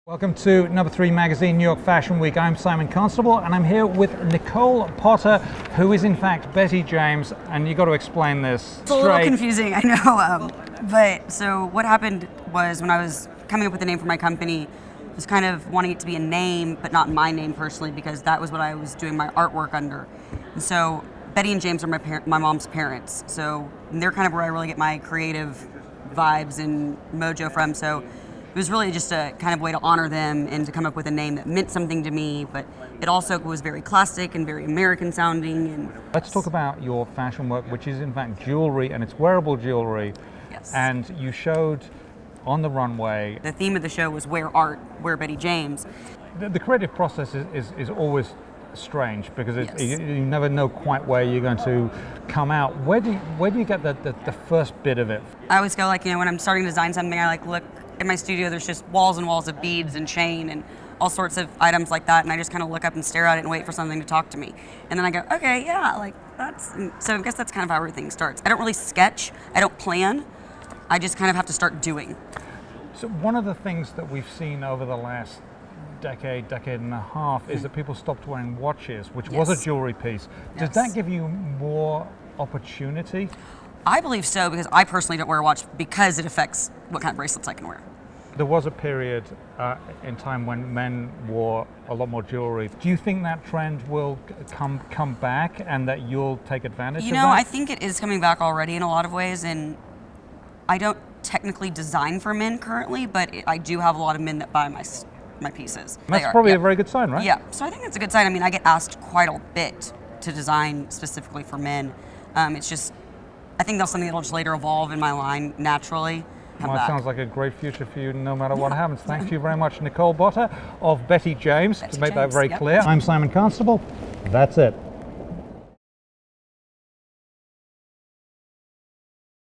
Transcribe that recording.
Welcome to number 3 magazine, New York Fashion Week. I'm Simon Constable and I'm here with Nicole Potter, who is in fact Betty James, and you got to explain this It's a little confusing, I know. But so what happened was when I was coming up with a name for my company, I was kind of wanting it to be a name, but not my name personally, because that was what I was doing my artwork under. And so Betty and James are my mom's parents, so they're kind of where I really get my creative vibes and mojo from. So it was really just a kind of way to honor them and to come up with a name that meant something to me, but it also was very classic and very American sounding. And let's talk about your fashion work, which is in fact jewelry, and it's wearable jewelry. Yes. And you showed on the runway. The theme of the show was Wear Art, Wear Betty James. The creative process is always strange because Yes. you never know quite where you're going to come out. Where do you get the first bit of it? I always go when I'm starting to design something, I look in my studio, there's just walls and walls of beads and chain and all sorts of items like that, and I just kind of look up and stare at it and wait for something to talk to me. And then I go, okay, yeah, that's, so I guess that's kind of how everything starts. I don't really sketch, I don't plan, I just kind of have to start doing. So one of the things that we've seen over the last decade and a half is that people stopped wearing watches, which was a jewelry piece. Does that give you more opportunity? I believe so, because I personally don't wear a watch because it affects what kind of bracelets I can wear. There was a period in time when men wore a lot more jewelry. Do you think that trend will come back and that you'll take advantage of that? I think it is coming back already in a lot of ways, and I don't technically design for men currently, but I do have a lot of men that buy my pieces. That's probably a very good sign, right? Yeah, so I think that's a good sign. I mean, I get asked quite a bit to design specifically for men. It's just, I think that's something that'll just later evolve in my line naturally. Well, it sounds like a great future for you no matter what happens. Thank you very much, Nicole Potter of Betty James, to make that very clear. I'm Simon Constable. That's it.